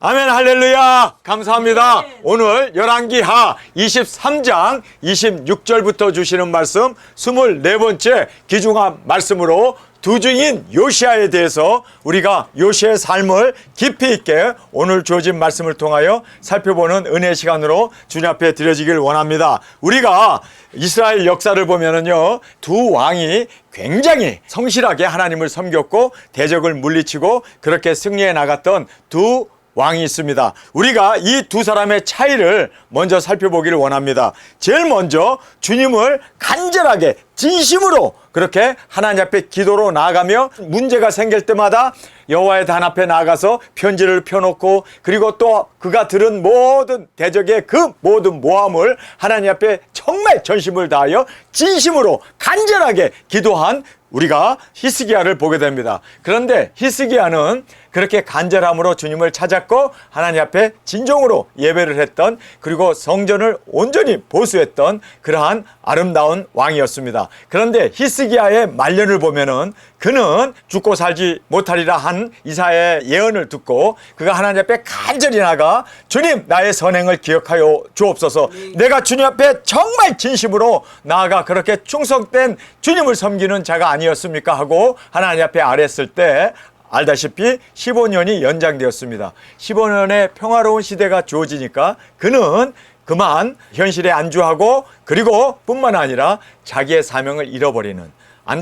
아멘. 할렐루야. 감사합니다. 오늘 열왕기하 23장 26절부터 주시는 말씀 24번째 귀중한 말씀으로 두 증인 요시아에 대해서 우리가 요시아의 삶을 깊이 있게 오늘 주어진 말씀을 통하여 살펴보는 은혜의 시간으로 주님 앞에 드려지길 원합니다. 우리가 이스라엘 역사를 보면은요, 두 왕이 굉장히 성실하게 하나님을 섬겼고 대적을 물리치고 그렇게 승리해 나갔던 두 왕이 있습니다. 우리가 이 두 사람의 차이를 먼저 살펴보기를 원합니다. 제일 먼저 주님을 간절하게 진심으로 그렇게 하나님 앞에 기도로 나아가며 문제가 생길 때마다 여호와의 단 앞에 나가서 편지를 펴놓고 그리고 또 그가 들은 모든 대적의 그 모든 모함을 하나님 앞에 정말 전심을 다하여 진심으로 간절하게 기도한 우리가 히스기야를 보게 됩니다. 그런데 히스기야는 그렇게 간절함으로 주님을 찾았고 하나님 앞에 진정으로 예배를 했던, 그리고 성전을 온전히 보수했던 그러한 아름다운 왕이었습니다. 그런데 히스기야의 말년을 보면은 그는 죽고 살지 못하리라 한 이사야의 예언을 듣고 그가 하나님 앞에 간절히 나가 주님, 나의 선행을 기억하여 주옵소서. 내가 주님 앞에 정말 진심으로 나아가 그렇게 충성된 주님을 섬기는 자가 아니었습니까 하고 하나님 앞에 아뢰었을 때 알다시피 15년이 연장되었습니다. 15년의 평화로운 시대가 주어지니까 그는 그만 현실에 안주하고 그리고 뿐만 아니라 자기의 사명을 잃어버리는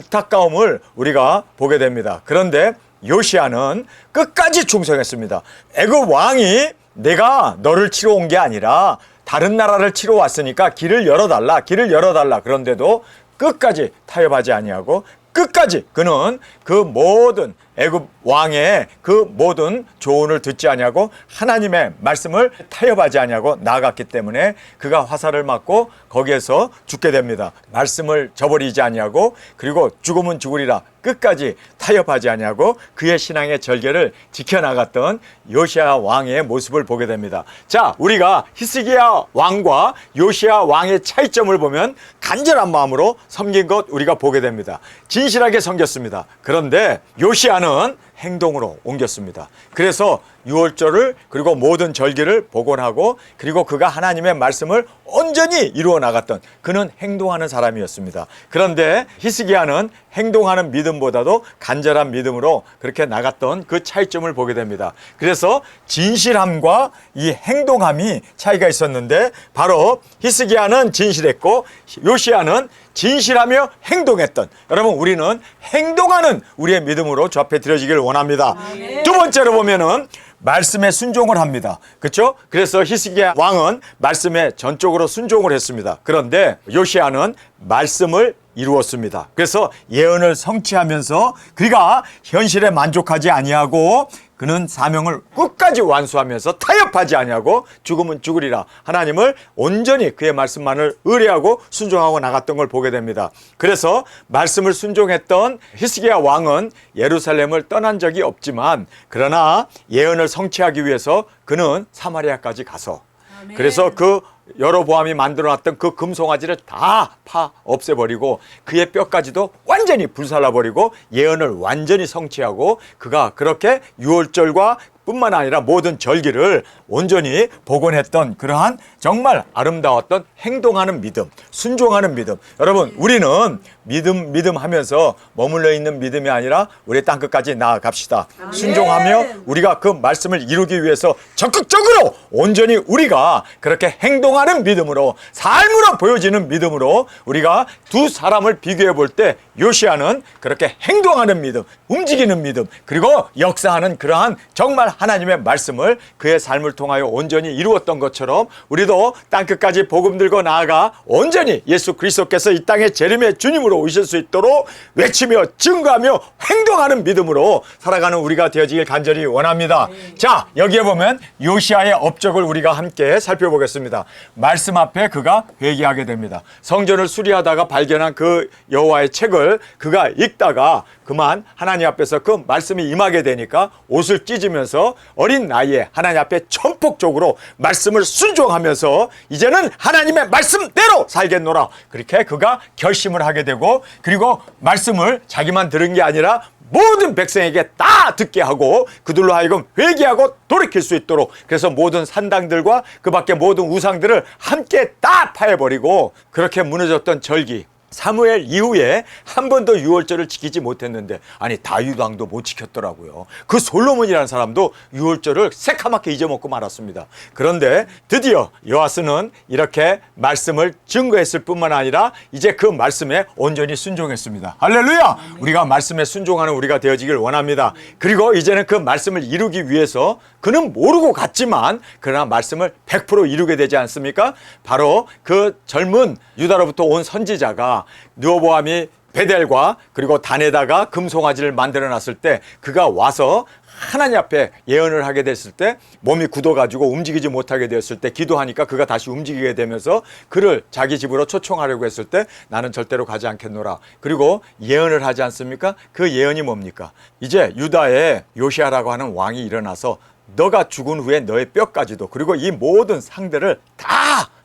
안타까움을 우리가 보게 됩니다. 그런데 요시아는 끝까지 충성했습니다. 애굽 왕이 내가 너를 치러 온 게 아니라 다른 나라를 치러 왔으니까 길을 열어달라, 길을 열어달라. 그런데도 끝까지 타협하지 아니하고 끝까지 그는 그 모든 애굽 왕의 그 모든 조언을 듣지 아니하고 하나님의 말씀을 타협하지 아니하고 나아갔기 때문에 그가 화살을 맞고 거기에서 죽게 됩니다. 말씀을 저버리지 아니하고 그리고 죽으면 죽으리라 끝까지 타협하지 아니하고 그의 신앙의 절개를 지켜나갔던 요시아 왕의 모습을 보게 됩니다. 자, 우리가 히스기야 왕과 요시아 왕의 차이점을 보면 간절한 마음으로 섬긴 것 우리가 보게 됩니다. 진실하게 섬겼습니다. 그런데 요시아는 행동으로 옮겼습니다. 그래서 유월절을 그리고 모든 절기를 복원하고 그리고 그가 하나님의 말씀을 온전히 이루어 나갔던 그는 행동하는 사람이었습니다. 그런데 히스기야는 행동하는 믿음보다도 간절한 믿음으로 그렇게 나갔던 그 차이점을 보게 됩니다. 그래서 진실함과 이 행동함이 차이가 있었는데 바로 히스기야는 진실했고 요시야는 진실하며 행동했던, 여러분 우리는 행동하는 우리의 믿음으로 주 앞에 드려지기를 원합니다. 두 번째로 보면은 말씀에 순종을 합니다. 그렇죠? 그래서 히스기야 왕은 말씀에 전적으로 순종을 했습니다. 그런데 요시야는 말씀을 이루었습니다. 그래서 예언을 성취하면서 그가 현실에 만족하지 아니하고 그는 사명을 끝까지 완수하면서 타협하지 아니하고 죽으면 죽으리라 하나님을 온전히 그의 말씀만을 의뢰하고 순종하고 나갔던 걸 보게 됩니다. 그래서 말씀을 순종했던 히스기야 왕은 예루살렘을 떠난 적이 없지만 그러나 예언을 성취하기 위해서 그는 사마리아까지 가서 그래서 그 여로보암이 만들어놨던 그 금송아지를 다 파 없애버리고 그의 뼈까지도 완전히 불살라버리고 예언을 완전히 성취하고 그가 그렇게 유월절과 뿐만 아니라 모든 절기를 온전히 복원했던 그러한 정말 아름다웠던 행동하는 믿음, 순종하는 믿음. 여러분 우리는 믿음 하면서 머물러 있는 믿음이 아니라 우리 땅끝까지 나아갑시다. 순종하며 우리가 그 말씀을 이루기 위해서 적극적으로 온전히 우리가 그렇게 행동하는 믿음으로 삶으로 보여지는 믿음으로 우리가 두 사람을 비교해 볼 때 요시야는 그렇게 행동하는 믿음, 움직이는 믿음 그리고 역사하는 그러한 정말 하나님의 말씀을 그의 삶을 통하여 온전히 이루었던 것처럼 우리도 땅끝까지 복음 들고 나아가 온전히 예수 그리스도께서 이 땅에 재림의 주님으로 오실 수 있도록 외치며 증거하며 행동하는 믿음으로 살아가는 우리가 되어지길 간절히 원합니다. 자, 여기에 보면 요시야의 업적을 우리가 함께 살펴보겠습니다. 말씀 앞에 그가 회개하게 됩니다. 성전을 수리하다가 발견한 그 여호와의 책을 그가 읽다가 그만 하나님 앞에서 그 말씀이 임하게 되니까 옷을 찢으면서 어린 나이에 하나님 앞에 전폭적으로 말씀을 순종하면서 이제는 하나님의 말씀대로 살겠노라 그렇게 그가 결심을 하게 되고 그리고 말씀을 자기만 들은 게 아니라 모든 백성에게 다 듣게 하고 그들로 하여금 회개하고 돌이킬 수 있도록, 그래서 모든 산당들과 그 밖에 모든 우상들을 함께 다 파해버리고, 그렇게 무너졌던 절기 사무엘 이후에 한 번도 유월절을 지키지 못했는데, 아니 다윗 왕도 못 지켰더라고요. 그 솔로몬이라는 사람도 유월절을 새카맣게 잊어먹고 말았습니다. 그런데 드디어 요아스는 이렇게 말씀을 증거했을 뿐만 아니라 이제 그 말씀에 온전히 순종했습니다. 할렐루야! 우리가 말씀에 순종하는 우리가 되어지길 원합니다. 그리고 이제는 그 말씀을 이루기 위해서 그는 모르고 갔지만 그러나 말씀을 100% 이루게 되지 않습니까? 바로 그 젊은 유다로부터 온 선지자가 르호보암이 베델과 그리고 단에다가 금송아지를 만들어 놨을 때 그가 와서 하나님 앞에 예언을 하게 됐을 때 몸이 굳어가지고 움직이지 못하게 되었을 때 기도하니까 그가 다시 움직이게 되면서 그를 자기 집으로 초청하려고 했을 때 나는 절대로 가지 않겠노라. 그리고 예언을 하지 않습니까? 그 예언이 뭡니까? 이제 유다에 요시아라고 하는 왕이 일어나서 너가 죽은 후에 너의 뼈까지도 그리고 이 모든 상들을 다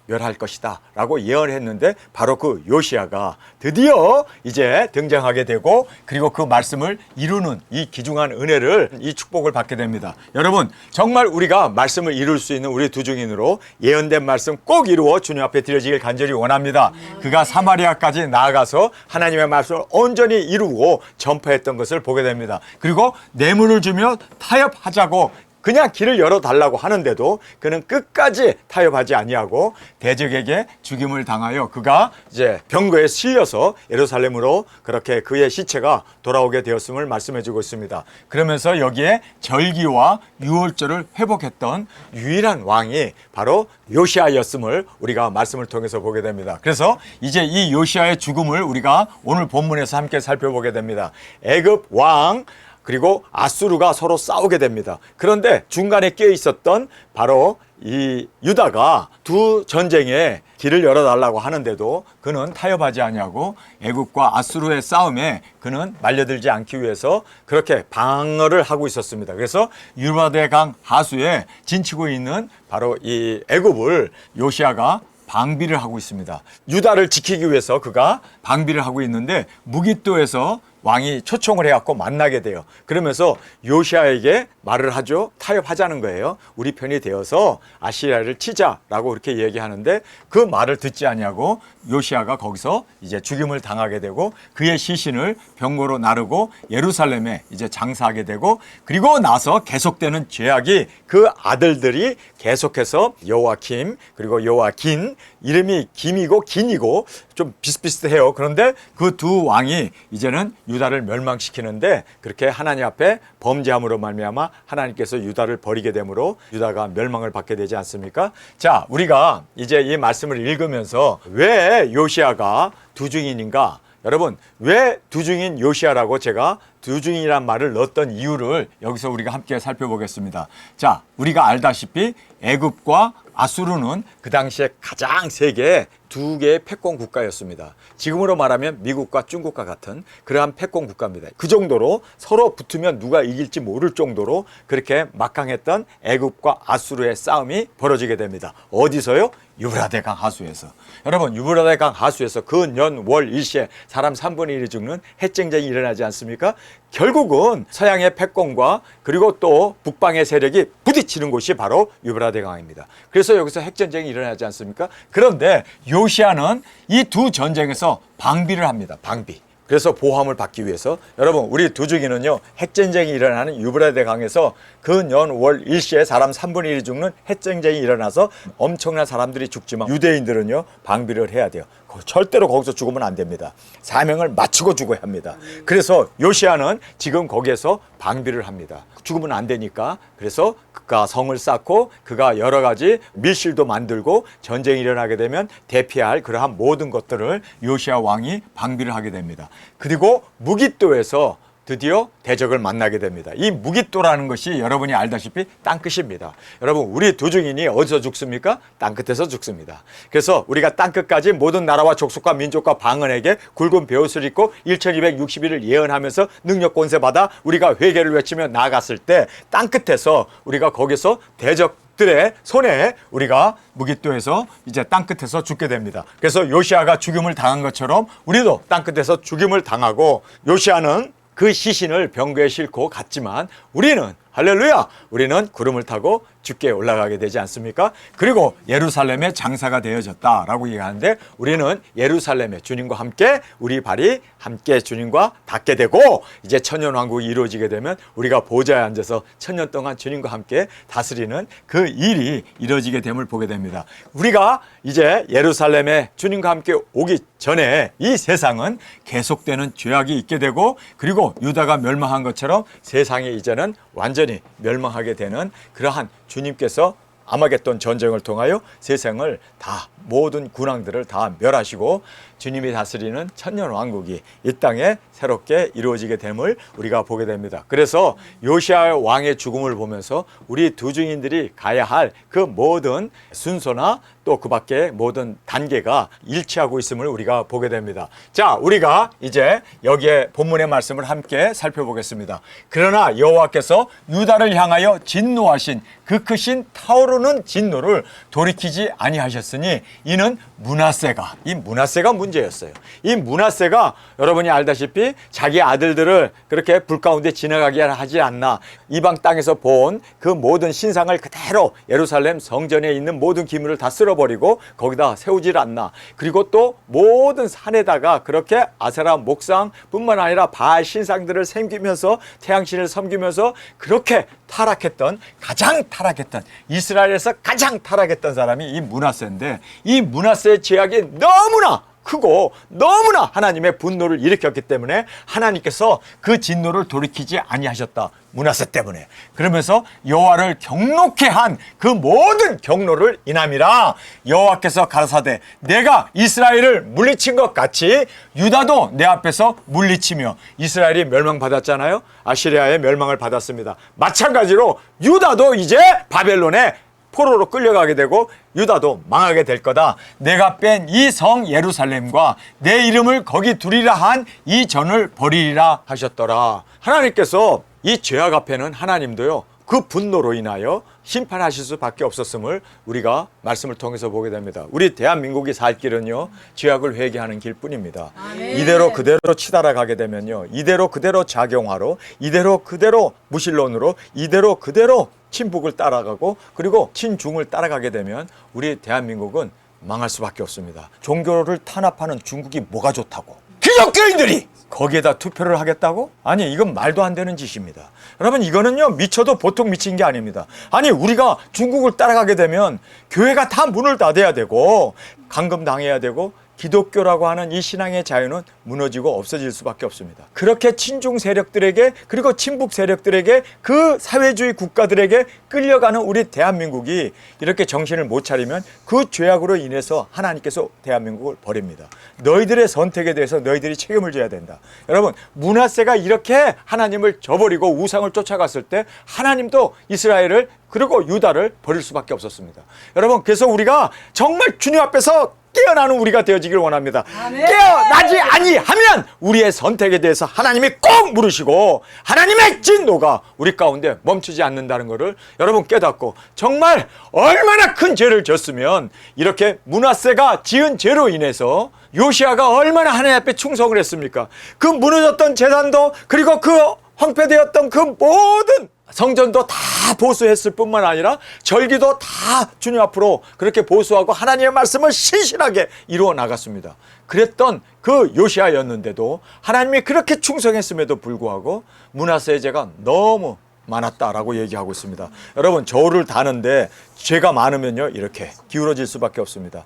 멸할 것이다 라고 예언했는데, 바로 그 요시아가 드디어 이제 등장하게 되고, 그리고 그 말씀을 이루는 이 귀중한 은혜를, 이 축복을 받게 됩니다. 여러분, 정말 우리가 말씀을 이룰 수 있는 우리 두 증인으로 예언된 말씀 꼭 이루어 주님 앞에 드려지길 간절히 원합니다. 그가 사마리아까지 나아가서 하나님의 말씀을 온전히 이루고 전파했던 것을 보게 됩니다. 그리고 뇌물을 주며 타협하자고 그냥 길을 열어달라고 하는데도 그는 끝까지 타협하지 아니하고 대적에게 죽임을 당하여 그가 이제 병거에 실려서 예루살렘으로 그렇게 그의 시체가 돌아오게 되었음을 말씀해주고 있습니다. 그러면서 여기에 절기와 유월절을 회복했던 유일한 왕이 바로 요시아였음을 우리가 말씀을 통해서 보게 됩니다. 그래서 이제 이 요시아의 죽음을 우리가 오늘 본문에서 함께 살펴보게 됩니다. 애굽 왕 그리고 아수르가 서로 싸우게 됩니다. 그런데 중간에 끼어 있었던 바로 이 유다가 두 전쟁에 길을 열어달라고 하는데도 그는 타협하지 아니하고 애굽과 아수르의 싸움에 그는 말려들지 않기 위해서 그렇게 방어를 하고 있었습니다. 그래서 유브라데 강 하수에 진치고 있는 바로 이 애굽을 요시아가 방비를 하고 있습니다. 유다를 지키기 위해서 그가 방비를 하고 있는데 무깃도에서 왕이 초청을 해갖고 만나게 돼요. 그러면서 요시아에게 말을 하죠. 타협하자는 거예요. 우리 편이 되어서 아시리아를 치자라고 그렇게 얘기하는데 그 말을 듣지 아니하고 요시아가 거기서 이제 죽임을 당하게 되고 그의 시신을 병거로 나르고 예루살렘에 이제 장사하게 되고, 그리고 나서 계속되는 죄악이 그 아들들이 계속해서 여호와킴 그리고 여호와긴, 이름이 김이고 긴이고 좀 비슷비슷해요. 그런데 그 두 왕이 이제는 유다를 멸망시키는데 그렇게 하나님 앞에 범죄함으로 말미암아 하나님께서 유다를 버리게 되므로 유다가 멸망을 받게 되지 않습니까? 자, 우리가 이제 이 말씀을 읽으면서 왜 요시아가 두 증인인가? 여러분, 왜 두 증인 요시아라고 제가 두 증인이란 말을 넣었던 이유를 여기서 우리가 함께 살펴보겠습니다. 자, 우리가 알다시피 애굽과 아수르는 그 당시에 가장 세계 두 개의 패권 국가였습니다. 지금으로 말하면 미국과 중국과 같은 그러한 패권 국가입니다. 그 정도로 서로 붙으면 누가 이길지 모를 정도로 그렇게 막강했던 애굽과 아수르의 싸움이 벌어지게 됩니다. 어디서요? 유브라데 강 하수에서. 여러분, 유브라데 강 하수에서 근, 월, 일시에 사람 3분의 1이 죽는 핵쟁쟁이 일어나지 않습니까? 결국은 서양의 패권과 그리고 또 북방의 세력이 부딪히는 곳이 바로 유브라데 강입니다. 그래서 여기서 핵전쟁이 일어나지 않습니까? 그런데 요시아는 이 두 전쟁에서 방비를 합니다. 방비. 그래서 보함을 받기 위해서, 여러분, 우리 두 증인은요, 핵전쟁이 일어나는 유브라데 강에서 근, 월, 일시에 사람 3분의 1이 죽는 핵전쟁이 일어나서 엄청난 사람들이 죽지만 유대인들은요 방비를 해야 돼요. 절대로 거기서 죽으면 안 됩니다. 사명을 마치고 죽어야 합니다. 그래서 요시아는 지금 거기에서 방비를 합니다. 죽으면 안 되니까. 그래서 그가 성을 쌓고 그가 여러 가지 밀실도 만들고 전쟁이 일어나게 되면 대피할 그러한 모든 것들을 요시아 왕이 방비를 하게 됩니다. 그리고 무깃도에서 드디어 대적을 만나게 됩니다. 이 무깃도라는 것이 여러분이 알다시피 땅끝입니다. 여러분, 우리 두 증인이 어디서 죽습니까? 땅끝에서 죽습니다. 그래서 우리가 땅끝까지 모든 나라와 족속과 민족과 방언에게 굵은 베옷을 입고 1260일을 예언하면서 능력 권세 받아 우리가 회개를 외치며 나아갔을 때 땅끝에서 우리가 거기서 대적들의 손에 우리가 무깃도에서 이제 땅끝에서 죽게 됩니다. 그래서 요시아가 죽임을 당한 것처럼 우리도 땅끝에서 죽임을 당하고, 요시아는 그 시신을 병거에 싣고 갔지만 우리는 할렐루야, 우리는 구름을 타고 주께 올라가게 되지 않습니까? 그리고 예루살렘의 장사가 되어졌다라고 얘기하는데 우리는 예루살렘에 주님과 함께 우리 발이 함께 주님과 닿게 되고 이제 천년왕국이 이루어지게 되면 우리가 보좌에 앉아서 천년 동안 주님과 함께 다스리는 그 일이 이루어지게 됨을 보게 됩니다. 우리가 이제 예루살렘에 주님과 함께 오기 전에 이 세상은 계속되는 죄악이 있게 되고 그리고 유다가 멸망한 것처럼 세상이 이제는 완전히 멸망하게 되는 그러한 주님께서 아마겟돈 전쟁을 통하여 세상을 다 모든 군왕들을 다 멸하시고 주님이 다스리는 천년왕국이 이 땅에 새롭게 이루어지게 됨을 우리가 보게 됩니다. 그래서 요시야 왕의 죽음을 보면서 우리 두 증인들이 가야 할 그 모든 순서나 또 그 밖에 모든 단계가 일치하고 있음을 우리가 보게 됩니다. 자, 우리가 이제 여기에 본문의 말씀을 함께 살펴보겠습니다. 그러나 여호와께서 유다를 향하여 진노하신 그 크신 타오르는 진노를 돌이키지 아니하셨으니 이는 므낫세가, 이 므낫세가 문제였어요. 이 므낫세가 여러분이 알다시피 자기 아들들을 그렇게 불 가운데 지나가게 하지 않나, 이방 땅에서 본 그 모든 신상을 그대로 예루살렘 성전에 있는 모든 기물을 다 쓸어버리고 거기다 세우질 않나, 그리고 또 모든 산에다가 그렇게 아세라 목상 뿐만 아니라 바알 신상들을 섬기면서 태양신을 섬기면서 그렇게 타락했던, 가장 타락했던, 이스라엘에서 가장 타락했던 사람이 이 므낫세인데, 이 므낫세의 죄악이 너무나 크고 너무나 하나님의 분노를 일으켰기 때문에 하나님께서 그 진노를 돌이키지 아니하셨다. 므낫세 때문에. 그러면서 여호와를 경노케 한 그 모든 경노를 인함이라. 여호와께서 가라사대 내가 이스라엘을 물리친 것 같이 유다도 내 앞에서 물리치며, 이스라엘이 멸망받았잖아요. 아시리아의 멸망을 받았습니다. 마찬가지로 유다도 이제 바벨론에 포로로 끌려가게 되고 유다도 망하게 될 거다. 내가 뺀 이 성 예루살렘과 내 이름을 거기 두리라 한 이 전을 버리리라 하셨더라. 하나님께서 이 죄악 앞에는 하나님도요, 그 분노로 인하여 심판하실 수밖에 없었음을 우리가 말씀을 통해서 보게 됩니다. 우리 대한민국이 살 길은요, 죄악을 회개하는 길뿐입니다. 아멘. 이대로 그대로 치달아가게 되면요, 이대로 그대로 작용하러, 이대로 그대로 무신론으로, 이대로 그대로 친북을 따라가고 그리고 친중을 따라가게 되면 우리 대한민국은 망할 수밖에 없습니다. 종교를 탄압하는 중국이 뭐가 좋다고, 기독교인들이 거기에다 투표를 하겠다고? 아니, 이건 말도 안 되는 짓입니다. 여러분, 이거는요, 미쳐도 보통 미친 게 아닙니다. 아니, 우리가 중국을 따라가게 되면 교회가 다 문을 닫아야 되고 감금당해야 되고 기독교라고 하는 이 신앙의 자유는 무너지고 없어질 수밖에 없습니다. 그렇게 친중 세력들에게, 그리고 친북 세력들에게, 그 사회주의 국가들에게 끌려가는 우리 대한민국이 이렇게 정신을 못 차리면 그 죄악으로 인해서 하나님께서 대한민국을 버립니다. 너희들의 선택에 대해서 너희들이 책임을 져야 된다. 여러분, 므낫세가 이렇게 하나님을 저버리고 우상을 쫓아갔을 때 하나님도 이스라엘을 그리고 유다를 버릴 수밖에 없었습니다. 여러분, 그래서 우리가 정말 주님 앞에서 깨어나는 우리가 되어지길 원합니다. 아멘. 깨어나지 아니하면 우리의 선택에 대해서 하나님이 꼭 물으시고 하나님의 진노가 우리 가운데 멈추지 않는다는 것을 여러분 깨닫고, 정말 얼마나 큰 죄를 졌으면 이렇게 므낫세가 지은 죄로 인해서 요시야가 얼마나 하나님 앞에 충성을 했습니까? 그 무너졌던 제단도, 그리고 그 황폐되었던 그 모든 성전도 다 보수했을 뿐만 아니라 절기도 다 주님 앞으로 그렇게 보수하고 하나님의 말씀을 신실하게 이루어 나갔습니다. 그랬던 그 요시야였는데도 하나님이 그렇게 충성했음에도 불구하고 므낫세의 죄가 너무 많았다라고 얘기하고 있습니다. 여러분, 저울을 다는데 죄가 많으면요, 이렇게 기울어질 수밖에 없습니다.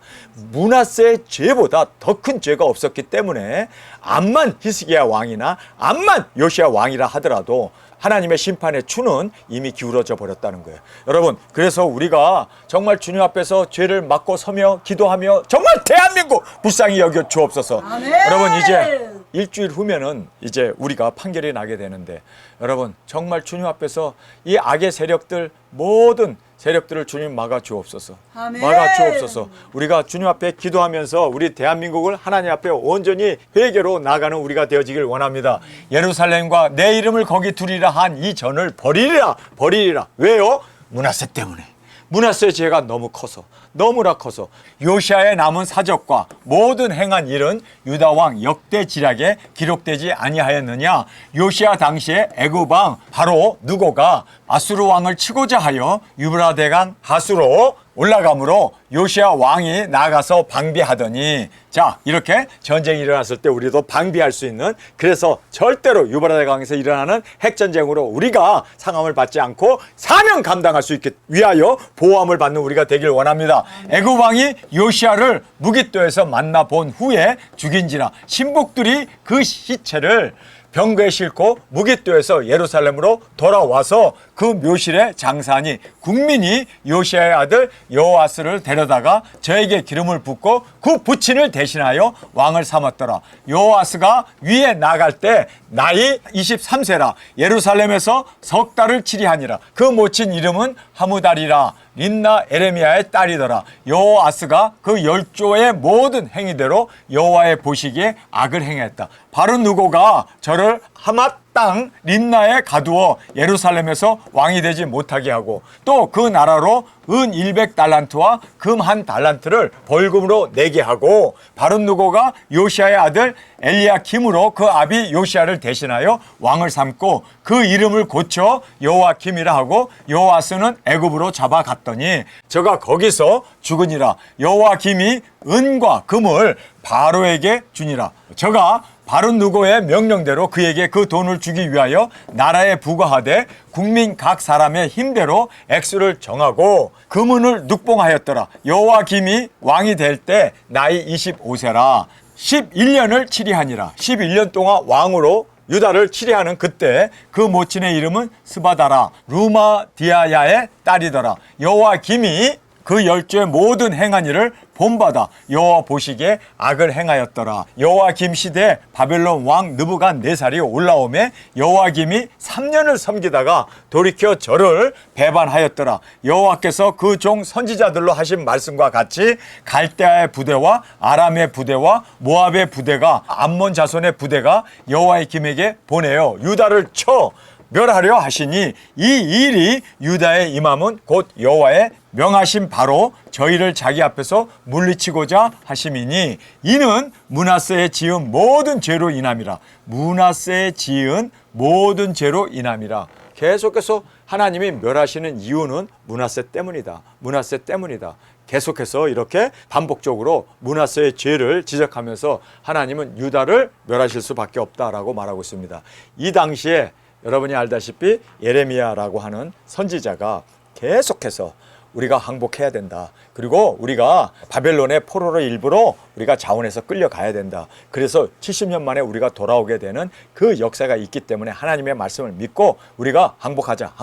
므낫세의 죄보다 더 큰 죄가 없었기 때문에 암만 히스기야 왕이나 암만 요시야 왕이라 하더라도 하나님의 심판의 추는 이미 기울어져 버렸다는 거예요. 여러분, 그래서 우리가 정말 주님 앞에서 죄를 막고 서며 기도하며 정말 대한민국 불쌍히 여겨 주옵소서. 아멘. 여러분, 이제 일주일 후면은 이제 우리가 판결이 나게 되는데, 여러분, 정말 주님 앞에서 이 악의 세력들, 모든 세력들을 주님 막아 주옵소서. 아멘. 막아 주옵소서. 우리가 주님 앞에 기도하면서 우리 대한민국을 하나님 앞에 온전히 회개로 나가는 우리가 되어지길 원합니다. 예루살렘과 내 이름을 거기 두리라 한 이 전을 버리리라. 버리리라. 왜요? 므낫세 때문에. 므낫세의 죄가 너무 커서, 너무나 커서 요시아의 남은 사적과 모든 행한 일은 유다 왕 역대 지략에 기록되지 아니하였느냐. 요시아 당시에 애굽 왕 바로 누고가 아수르 왕을 치고자 하여 유브라데강 하수로 올라가므로 요시아 왕이 나가서 방비하더니, 자, 이렇게 전쟁이 일어났을 때 우리도 방비할 수 있는, 그래서 절대로 유브라데강에서 일어나는 핵전쟁으로 우리가 상함을 받지 않고 사명 감당할 수 있게 위하여 보호함을 받는 우리가 되길 원합니다. 애굽 왕이 요시아를 무깃도에서 만나본 후에 죽인지라 신복들이 그 시체를 병거에 싣고 무깃도에서 예루살렘으로 돌아와서 그 묘실에 장사하니 국민이 요시아의 아들 여호아스를 데려다가 저에게 기름을 붓고 그 부친을 대신하여 왕을 삼았더라. 여호아스가 위에 나갈 때 나이 23세라. 예루살렘에서 석 달을 치리하니라. 그 모친 이름은 하무달이라. 린나 에레미야의 딸이더라. 여호아스가 그 열조의 모든 행위대로 여호와의 보시기에 악을 행했다. 바로 누고가 저를 하맛 땅 림나에 가두어 예루살렘에서 왕이 되지 못하게 하고, 또 그 나라로 은 100달란트와 금 1달란트를 벌금으로 내게 하고, 바른 누고가 요시아의 아들 엘리야킴으로 그 아비 요시아를 대신하여 왕을 삼고 그 이름을 고쳐 여호와킴이라 하고, 여호아스는 애굽으로 잡아갔더니 저가 거기서 죽으니라. 여호와킴이 은과 금을 바로에게 주니라. 저가 바른 누고의 명령대로 그에게 그 돈을 주기 위하여 나라에 부과하되 국민 각 사람의 힘대로 액수를 정하고 금은을 눅봉하였더라. 여호와김이 왕이 될 때 나이 25세라. 11년을 치리하니라. 11년 동안 왕으로 유다를 치리하는 그때 그 모친의 이름은 스바다라. 루마디아야의 딸이더라. 여호와김이 그 열조의 모든 행한 일을 본받아 여호와 보시기에 악을 행하였더라. 여호와김 시대에 바벨론 왕 느부갓네살이 올라오매 여호와김이 3년을 섬기다가 돌이켜 저를 배반하였더라. 여호와께서 그 종 선지자들로 하신 말씀과 같이 갈대아의 부대와 아람의 부대와 모압의 부대가 암몬 자손의 부대가 여호와의 김에게 보내어 유다를 쳐 멸하려 하시니 이 일이 유다에 임함은 곧 여호와의 명하신 바로 저희를 자기 앞에서 물리치고자 하심이니 이는 므낫세의 지은 모든 죄로 인함이라. 므낫세의 지은 모든 죄로 인함이라. 계속해서 하나님이 멸하시는 이유는 므낫세 때문이다. 므낫세 때문이다. 계속해서 이렇게 반복적으로 므낫세의 죄를 지적하면서 하나님은 유다를 멸하실 수밖에 없다라고 말하고 있습니다. 이 당시에 여러분이 알다시피 예레미야라고 하는 선지자가 계속해서 우리가 항복해야 된다. 그리고 우리가 바벨론의 포로로 일부러 우리가 자원해서 끌려가야 된다. 그래서 70년 만에 우리가 돌아오게 되는 그 역사가 있기 때문에 하나님의 말씀을 믿고 우리가 항복하자.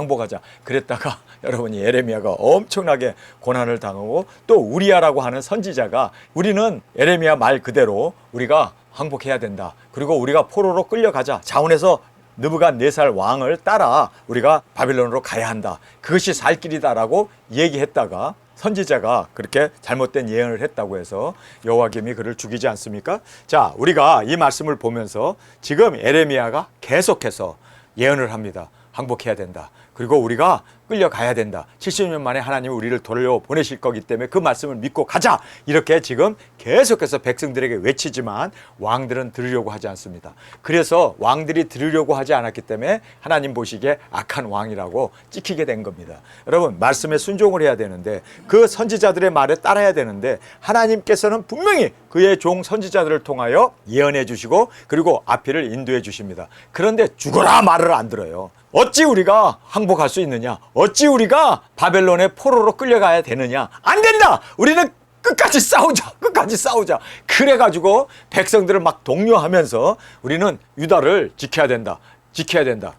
그랬다가 여러분이 예레미야가 엄청나게 고난을 당하고 또 우리야라고 하는 선지자가 우리는 예레미야 말 그대로 우리가 항복해야 된다. 그리고 우리가 포로로 끌려가자. 자원해서 느부갓네살 왕을 따라 우리가 바벨론으로 가야 한다. 그것이 살 길이다라고 얘기했다가 선지자가 그렇게 잘못된 예언을 했다고 해서 여호와김이 그를 죽이지 않습니까? 자, 우리가 이 말씀을 보면서 지금 예레미야가 계속해서 예언을 합니다. 항복해야 된다. 그리고 우리가 끌려가야 된다. 70년 만에 하나님이 우리를 돌려보내실 거기 때문에 그 말씀을 믿고 가자. 이렇게 지금 계속해서 백성들에게 외치지만 왕들은 들으려고 하지 않습니다. 그래서 왕들이 들으려고 하지 않았기 때문에 하나님 보시기에 악한 왕이라고 찍히게 된 겁니다. 여러분, 말씀에 순종을 해야 되는데 그 선지자들의 말에 따라야 되는데 하나님께서는 분명히 그의 종 선지자들을 통하여 예언해 주시고 그리고 앞길을 인도해 주십니다. 그런데 죽어라 말을 안 들어요. 어찌 우리가 항복할 수 있느냐? 어찌 우리가 바벨론의 포로로 끌려가야 되느냐? 안 된다! 우리는 끝까지 싸우자. 그래가지고 백성들을 막 독려하면서 우리는 유다를 지켜야 된다.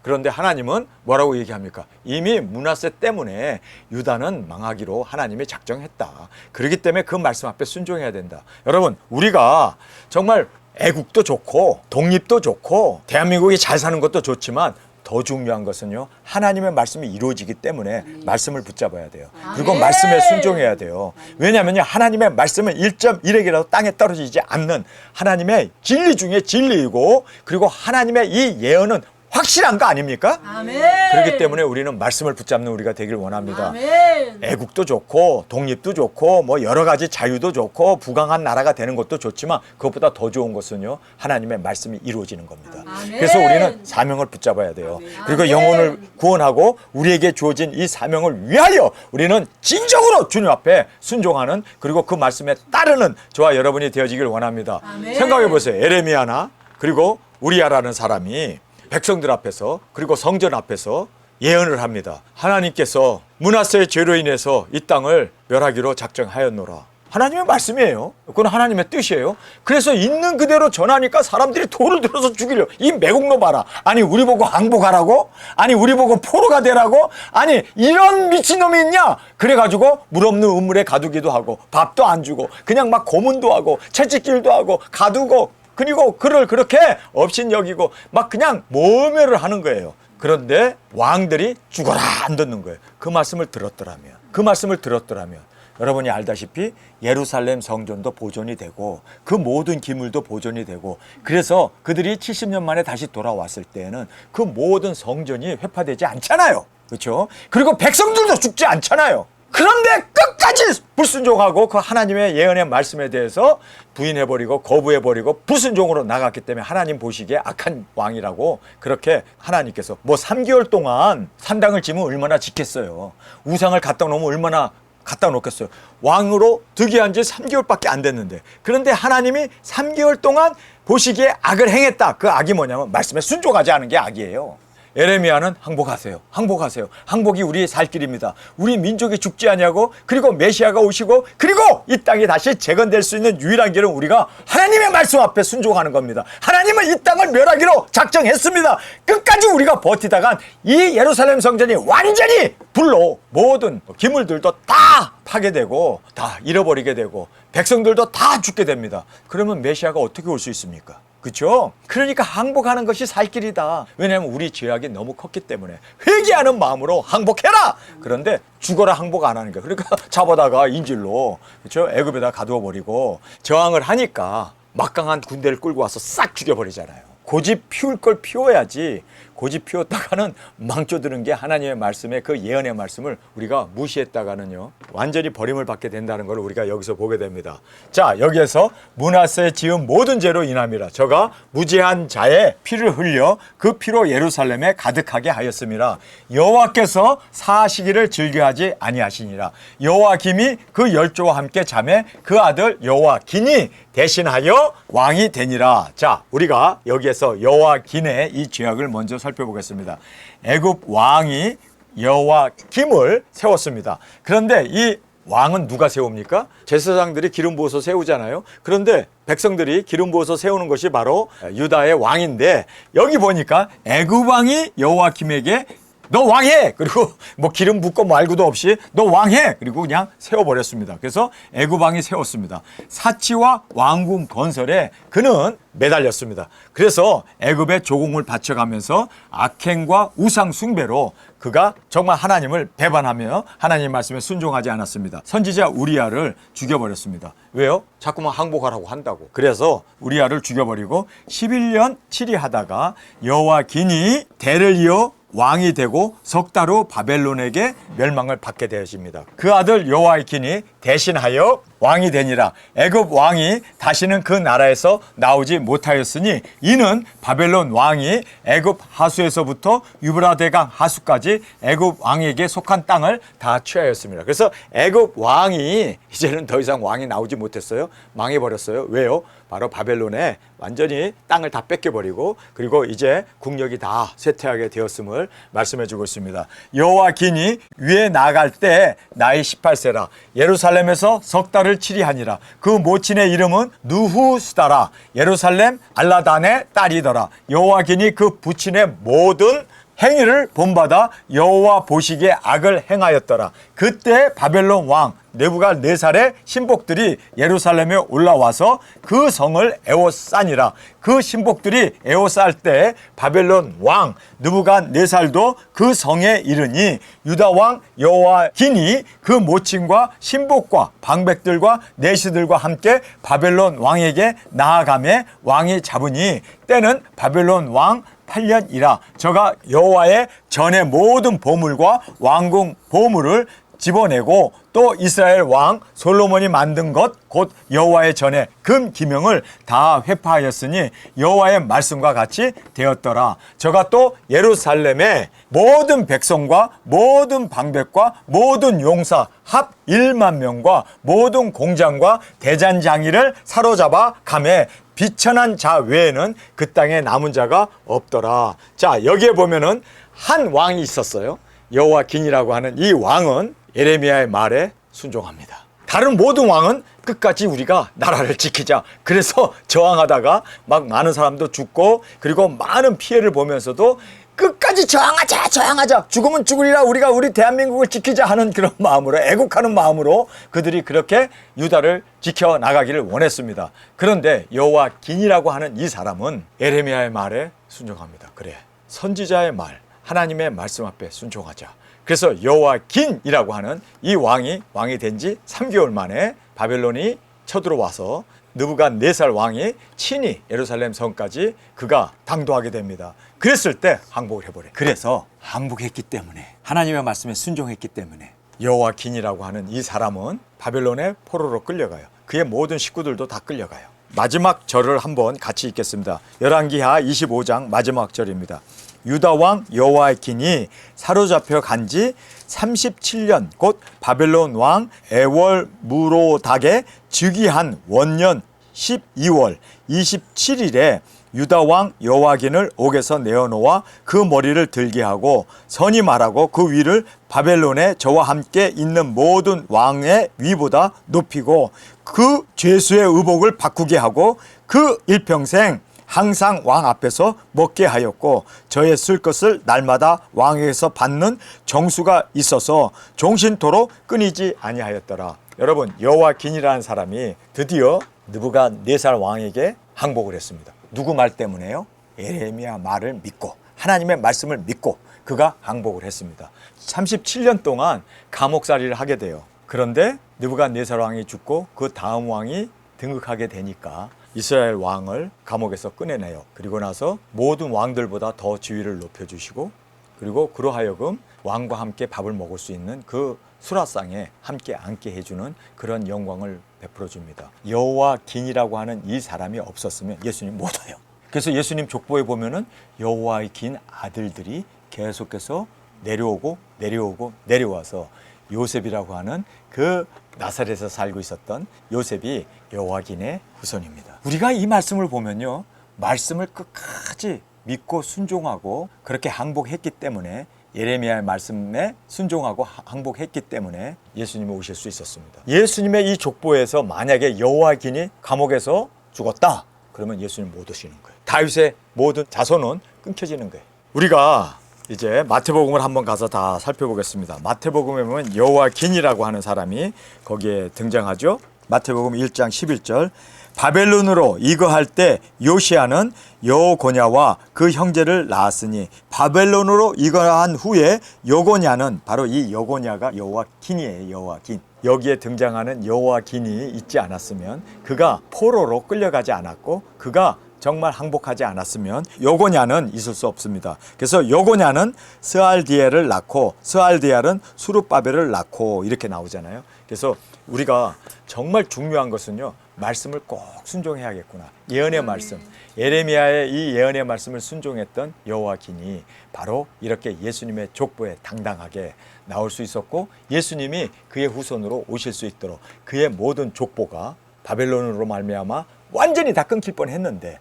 그런데 하나님은 뭐라고 얘기합니까? 이미 므낫세 때문에 유다는 망하기로 하나님이 작정했다. 그렇기 때문에 그 말씀 앞에 순종해야 된다. 여러분, 우리가 정말 애국도 좋고 독립도 좋고 대한민국이 잘 사는 것도 좋지만 더 중요한 것은요, 하나님의 말씀이 이루어지기 때문에 말씀을 붙잡아야 돼요. 그리고 말씀에 순종해야 돼요. 왜냐하면 하나님의 말씀은 1.1핵이라도 땅에 떨어지지 않는 하나님의 진리 중에 진리이고, 그리고 하나님의 이 예언은 확실한 거 아닙니까? 아멘. 그렇기 때문에 우리는 말씀을 붙잡는 우리가 되길 원합니다. 아멘. 애국도 좋고 독립도 좋고 뭐 여러 가지 자유도 좋고 부강한 나라가 되는 것도 좋지만 그것보다 더 좋은 것은요, 하나님의 말씀이 이루어지는 겁니다. 아멘. 그래서 우리는 사명을 붙잡아야 돼요. 그리고 아멘. 영혼을 구원하고 우리에게 주어진 이 사명을 위하여 우리는 진정으로 주님 앞에 순종하는, 그리고 그 말씀에 따르는 저와 여러분이 되어지길 원합니다. 아멘. 생각해 보세요. 에레미야나 그리고 우리야라는 사람이 백성들 앞에서 그리고 성전 앞에서 예언을 합니다. 하나님께서 므낫세의 죄로 인해서 이 땅을 멸하기로 작정하였노라. 하나님의 말씀이에요. 그건 하나님의 뜻이에요. 그래서 있는 그대로 전하니까 사람들이 돌을 들어서 죽이려. 이 매국노 봐라. 아니 우리 보고 항복하라고? 아니 우리 보고 포로가 되라고? 아니 이런 미친놈이 있냐? 그래가지고 물 없는 우물에 가두기도 하고 밥도 안 주고 그냥 막 고문도 하고 채찍질도 하고 가두고, 그리고 그를 그렇게 업신여기고 막 그냥 모멸을 하는 거예요. 그런데 왕들이 죽어라 안 듣는 거예요. 그 말씀을 들었더라면 여러분이 알다시피 예루살렘 성전도 보존이 되고 그 모든 기물도 보존이 되고, 그래서 그들이 70년 만에 다시 돌아왔을 때에는 그 모든 성전이 회파되지 않잖아요. 그렇죠? 그리고 백성들도 죽지 않잖아요. 그런데 끝까지 불순종하고 그 하나님의 예언의 말씀에 대해서 부인해버리고 거부해버리고 불순종으로 나갔기 때문에 하나님 보시기에 악한 왕이라고, 그렇게 하나님께서 뭐 3개월 동안 산당을 지면 얼마나 지켰어요. 우상을 갖다 놓으면 얼마나 갖다 놓겠어요. 왕으로 득위한 지 3개월밖에 안 됐는데, 그런데 하나님이 3개월 동안 보시기에 악을 행했다. 그 악이 뭐냐면 말씀에 순종하지 않은 게 악이에요. 에레미야는 항복하세요. 항복하세요. 항복이 우리의 살 길입니다. 우리 민족이 죽지 아니하고, 그리고 메시아가 오시고, 그리고 이 땅이 다시 재건될 수 있는 유일한 길은 우리가 하나님의 말씀 앞에 순종하는 겁니다. 하나님은 이 땅을 멸하기로 작정했습니다. 끝까지 우리가 버티다간 이 예루살렘 성전이 완전히 불로 모든 기물들도 다 파괴되고 다 잃어버리게 되고 백성들도 다 죽게 됩니다. 그러면 메시아가 어떻게 올 수 있습니까? 그렇죠? 그러니까 항복하는 것이 살 길이다. 왜냐하면 우리 죄악이 너무 컸기 때문에 회개하는 마음으로 항복해라. 그런데 죽어라 항복 안 하는 거야. 그러니까 잡아다가 인질로, 그렇죠? 애굽에다 가두어 버리고 저항을 하니까 막강한 군대를 끌고 와서 싹 죽여버리잖아요. 고집 피울 걸 피워야지. 고집 피웠다가는 망쳐드는 게 하나님의 말씀에, 그 예언의 말씀을 우리가 무시했다가는요 완전히 버림을 받게 된다는 걸 우리가 여기서 보게 됩니다. 자, 여기에서 므낫세 지은 모든 죄로 인함이라 저가 무죄한 자의 피를 흘려 그 피로 예루살렘에 가득하게 하였음이라. 여호와께서 사하시기를 즐겨하지 아니하시니라. 여호와김이 그 열조와 함께 잠에 그 아들 여호와긴이 대신하여 왕이 되니라. 자, 우리가 여기에서 여호와긴의 이 죄악을 먼저 살펴보겠습니다. 애굽 왕이 여호와김을 세웠습니다. 그런데 이 왕은 누가 세웁니까? 제사장들이 기름 부어서 세우잖아요. 그런데 백성들이 기름 부어서 세우는 것이 바로 유다의 왕인데, 여기 보니까 애굽 왕이 여호와김에게 너 왕해! 그리고 뭐 기름 붓고 말고도 없이 너 왕해! 그리고 그냥 세워버렸습니다. 그래서 애굽 왕이 세웠습니다. 사치와 왕궁 건설에 그는 매달렸습니다. 그래서 애굽의 조공을 바쳐가면서 악행과 우상 숭배로 그가 정말 하나님을 배반하며 하나님 말씀에 순종하지 않았습니다. 선지자 우리야를 죽여버렸습니다. 왜요? 자꾸만 항복하라고 한다고. 그래서 우리야를 죽여버리고 11년 치리하다가 여호와긴이 대를 이어 왕이 되고 석 달 후 바벨론에게 멸망을 받게 되었습니다. 그 아들 여호와긴이 대신하여 왕이 되니라. 애굽 왕이 다시는 그 나라에서 나오지 못하였으니 이는 바벨론 왕이 애굽 하수에서부터 유브라데강 하수까지 애굽 왕에게 속한 땅을 다 취하였습니다. 그래서 애굽 왕이 이제는 더 이상 왕이 나오지 못했어요. 망해버렸어요. 왜요? 바로 바벨론에 완전히 땅을 다 뺏겨버리고, 그리고 이제 국력이 다 쇠퇴하게 되었음을 말씀해주고 있습니다. 여호와긴이 위에 나갈 때 나이 18세라. 예루살렘에서 석 달을 치리하니라. 그 모친의 이름은 누후스다라. 예루살렘 알라단의 딸이더라. 여호와긴이 그 부친의 모든 행위를 본받아 여호와 보시기에 악을 행하였더라. 그때 바벨론 왕 느부갓네살의 신복들이 예루살렘에 올라와서 그 성을 에워싸니라. 그 신복들이 에워쌀 때 바벨론 왕 느부갓네살도 그 성에 이르니 유다 왕 여호와긴이 그 모친과 신복과 방백들과 내시들과 함께 바벨론 왕에게 나아가매 왕이 잡으니 때는 바벨론 왕 8년이라 저가 여호와의 전의 모든 보물과 왕궁 보물을 집어내고 또 이스라엘 왕 솔로몬이 만든 것 곧 여호와의 전에 금 기명을 다 회파하였으니 여호와의 말씀과 같이 되었더라. 저가 또 예루살렘의 모든 백성과 모든 방백과 모든 용사 합 1만 명과 모든 공장과 대잔장이를 사로잡아 감에 비천한 자 외에는 그 땅에 남은 자가 없더라. 자, 여기에 보면은 한 왕이 있었어요. 여호와긴이라고 하는 이 왕은 예레미야의 말에 순종합니다. 다른 모든 왕은 끝까지 우리가 나라를 지키자. 그래서 저항하다가 막 많은 사람도 죽고 그리고 많은 피해를 보면서도 끝까지 저항하자. 죽으면 죽으리라. 우리가 우리 대한민국을 지키자 하는 그런 마음으로, 애국하는 마음으로 그들이 그렇게 유다를 지켜나가기를 원했습니다. 그런데 여호와긴이라고 하는 이 사람은 예레미야의 말에 순종합니다. 그래, 선지자의 말, 하나님의 말씀 앞에 순종하자. 그래서 여호와긴이라고 하는 이 왕이 된 지 3개월 만에 바벨론이 쳐들어와서 느부갓네살 왕이 친히 예루살렘 성까지 그가 당도하게 됩니다. 그랬을 때 항복을 해버려요. 그래서 항복했기 때문에, 하나님의 말씀에 순종했기 때문에 여호와긴이라고 하는 이 사람은 바벨론의 포로로 끌려가요. 그의 모든 식구들도 다 끌려가요. 마지막 절을 한번 같이 읽겠습니다. 열왕기하 25장 마지막 절입니다. 유다 왕 여호와긴이 사로잡혀 간 지 37년 곧 바벨론 왕 에월무로닥의 즉위한 원년 12월 27일에 유다 왕 여호와긴을 옥에서 내어놓아 그 머리를 들게 하고 선이 말하고 그 위를 바벨론에 저와 함께 있는 모든 왕의 위보다 높이고 그 죄수의 의복을 바꾸게 하고 그 일평생 항상 왕 앞에서 먹게 하였고 저의 쓸 것을 날마다 왕에게서 받는 정수가 있어서 종신토록 끊이지 아니하였더라. 여러분, 여호와긴이라는 사람이 드디어 느부갓네살 왕에게 항복을 했습니다. 누구 말 때문에요? 예레미야 말을 믿고 하나님의 말씀을 믿고 그가 항복을 했습니다. 37년 동안 감옥살이를 하게 돼요. 그런데 느부갓네살 왕이 죽고 그 다음 왕이 등극하게 되니까 이스라엘 왕을 감옥에서 꺼내내요. 그리고 나서 모든 왕들보다 더 지위를 높여주시고 그리고 그러하여금 왕과 함께 밥을 먹을 수 있는 그 수라상에 함께 앉게 해주는 그런 영광을 베풀어 줍니다. 여호와긴이라고 하는 이 사람이 없었으면 예수님 못 와요. 그래서 예수님 족보에 보면은 여호와긴 아들들이 계속해서 내려와서 요셉이라고 하는 그 나사렛에서 살고 있었던 요셉이 여호와긴의 후손입니다. 우리가 이 말씀을 보면요, 말씀을 끝까지 믿고 순종하고 그렇게 항복했기 때문에, 예레미야의 말씀에 순종하고 항복했기 때문에 예수님이 오실 수 있었습니다. 예수님의 이 족보에서 만약에 여호와긴이 감옥에서 죽었다 그러면 예수님 못 오시는 거예요. 다윗의 모든 자손은 끊겨지는 거예요. 우리가 이제 마태복음을 한번 가서 다 살펴보겠습니다. 마태복음에 보면 여호와긴이라고 하는 사람이 거기에 등장하죠. 마태복음 1장 11절 바벨론으로 이거할 때 요시아는 여고냐와 그 형제를 낳았으니 바벨론으로 이거한 후에 여고냐는 바로 이 여고냐가 여호와긴이에요. 여호와긴. 여기에 등장하는 여호와긴이 있지 않았으면, 그가 포로로 끌려가지 않았고 그가 정말 항복하지 않았으면 여고냐는 있을 수 없습니다. 그래서 여고냐는 스알디엘을 낳고 스알디엘은 수룹바벨을 낳고 이렇게 나오잖아요. 그래서 우리가 정말 중요한 것은요, 말씀을 꼭 순종해야겠구나. 예언의 말씀, 예레미야의 이 예언의 말씀을 순종했던 여호와긴이 바로 이렇게 예수님의 족보에 당당하게 나올 수 있었고, 예수님이 그의 후손으로 오실 수 있도록 그의 모든 족보가 바벨론으로 말미암아 완전히 다 끊길 뻔했는데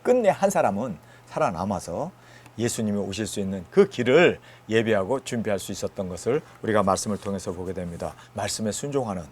끝내 한 사람은 살아남아서 예수님이 오실 수 있는 그 길을 예비하고 준비할 수 있었던 것을 우리가 말씀을 통해서 보게 됩니다. 말씀에 순종하는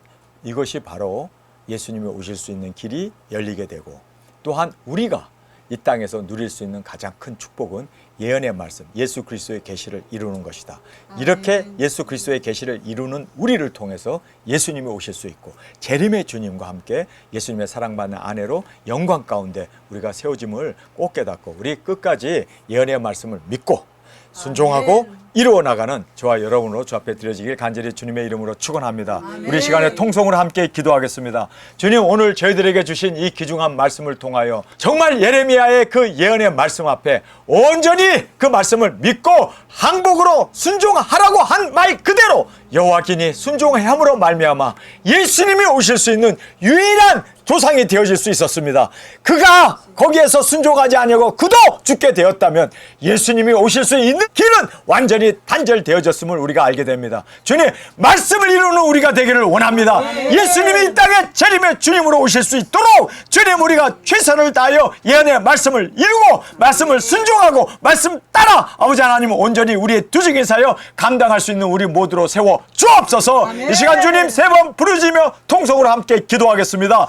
이것이 바로 예수님이 오실 수 있는 길이 열리게 되고, 또한 우리가 이 땅에서 누릴 수 있는 가장 큰 축복은 예언의 말씀, 예수 그리스도의 계시를 이루는 것이다. 이렇게 예수 그리스도의 계시를 이루는 우리를 통해서 예수님이 오실 수 있고, 재림의 주님과 함께 예수님의 사랑받는 아내로 영광 가운데 우리가 세워짐을 꼭 깨닫고, 우리 끝까지 예언의 말씀을 믿고 순종하고 이루어 나가는 저와 여러분으로 주 앞에 드려지길 간절히 주님의 이름으로 축원합니다. 우리 시간에 통성으로 함께 기도하겠습니다. 주님, 오늘 저희들에게 주신 이 귀중한 말씀을 통하여 정말 예레미야의 그 예언의 말씀 앞에 온전히 그 말씀을 믿고 항복으로 순종하라고 한 말 그대로 여호와께니 순종함으로 말미암아 예수님이 오실 수 있는 유일한 조상이 되어질 수 있었습니다. 그가 거기에서 순종하지 아니하고 그도 죽게 되었다면 예수님이 오실 수 있는 길은 완전히 단절되어졌음을 우리가 알게 됩니다. 주님, 말씀을 이루는 우리가 되기를 원합니다. 예수님이 이 땅에 재림의 주님으로 오실 수 있도록 주님, 우리가 최선을 다하여 예언의 말씀을 이루고 말씀을 순종하고 말씀 따라 아버지 하나님 온전히 우리의 두중에 사여 감당할 수 있는 우리 모두로 세워 주옵소서. 이 시간 주님 세 번 부르짖으며 통성으로 함께 기도하겠습니다.